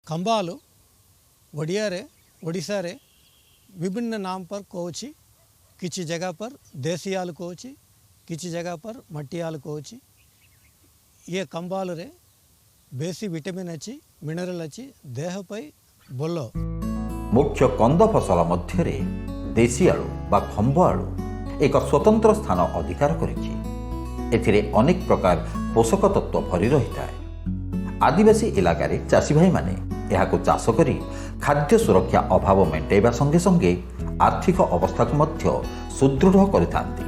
खंबा आलू ओडिशा रे विभिन्न नाम पर कहूँ। किसी जगह पर देसी आलू कहूँ, किसी जगह पर मट्टी आलू कहूँ। ये खंबा आलू रे बेसी विटामिन अच्छी मिनरल अच्छी देह पर बोल। मुख्य कंद फसल मध्य देसी आलू बा खंब आलू एक स्वतंत्र स्थान अधिकार करिछि। एथिरे अनेक प्रकार पोषक तत्व भरी रही है। आदिवासी इलाकार चाषी भाई माने यहाको चाष करी खाद्य सुरक्षा अभाव मेंटेबा संगे संगे आर्थिक अवस्था को मध्य सुदृढ़ करिथांती।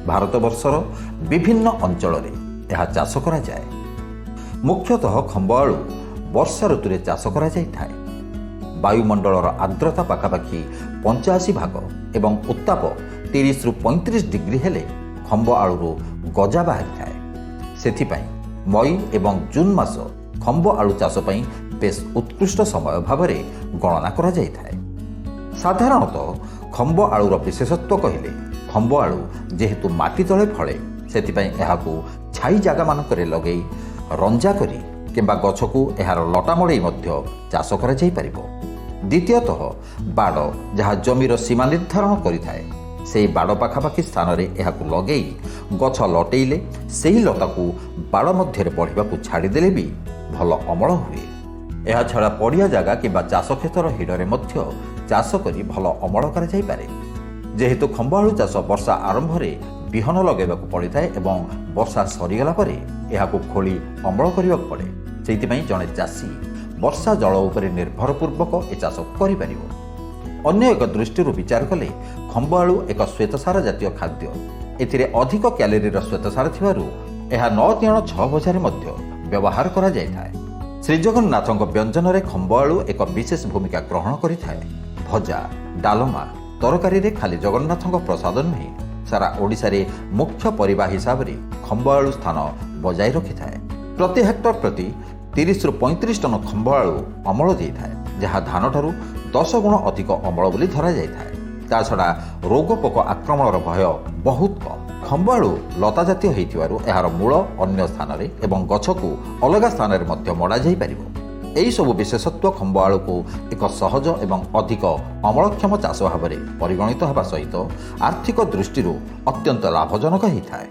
भारतवर्षर विभिन्न अंचल यह चाष करा जाए। मुख्यतः खंब आलू वर्षा ऋतु चाष करा जाय थाए। वायुमंडलर आर्द्रता पाखापाखि 85 भाग एवं उत्ताप 30 रु 35 डिग्री हेले खंब आलू गजा बाहरी थाए। सेथिपाई मई एवं जून मास खंब आलू चाष पई बेस उत्कृष्ट समय भाव गणना करा जाय थाए। साधारणतः खंब आलूर विशेषत्व कहले खंब आलू जेहेतु माटी तले फळे सेथिपाई एहाकू छाई जागा मानकरे लगेई रंजा करी किंबा गछकू एहार लटा मड़ेई मध्य चाष करा जाय परिबो। द्वितीयतः बाड़ जहाँ जमीर सीमा निर्धारण करिथाए सेही बाड़ पाखापाखि स्थान में एहाकू लगेई गछ लटेइले सेही लताकू बाड़ मध्य बढ़िबाकू छाड़ीदेले भी भल अमल हुए। एहा छड़ा पड़िया जगह किंबा चाष क्षेत्र हिड़े मध्य चाष करी भल अमल करा जाय पारे। जेहेतु खंब आलू चाष वर्षा आरंभ में बिहन लगेबाकू पड़िथाए एवं वर्षा सरीगला परे एहाकू खोली अमल करिबाकू पड़े। सेहिथिपई जणे चाषी वर्षा जल उपरे निर्भरपूर्वक ए चाष करिपारिबो। अन्य एक दृष्टि विचार कले खंब आलू एक श्वेतसार जातीय खाद्य। एथिरे अधिक क्यालोरीर श्वेतसार थिबारु एहा 9 तिण 6 भजारे मध्य व्यवहार करा जाय थाए। श्री जगन्नाथक व्यंजन रे खंब आलू एक विशेष भूमिका ग्रहण करिथाए। भजा डालमा तरकारी रे खाली जगन्नाथक प्रसाद नुहे सारा ओडिशा रे मुख्य परिबा हिसाब रे खंब आलू स्थान बजाय रखिथाए। प्रति हेक्टर प्रति 30 रु 35 टन खंब आलू अमल देइथाए, जहाँ धान ठारू 10 गुण अधिक अमल बोली धरा जाइथाए। ता छड़ा रोग पोक आक्रमणर भय बहुत कम। खंब आलू लता जातीय होइथिबारु एहार मूल अन्य स्थान रे एवं गछकू अलग स्थान रे मध्य मडा जाई परिबो। एही सब विशेषत्व खंब आलू को एक सहज एवं अधिक अमलक्षम चाष भाव में परिगणित होगा सहित आर्थिक दृष्टि अत्यंत लाभजनक होता है।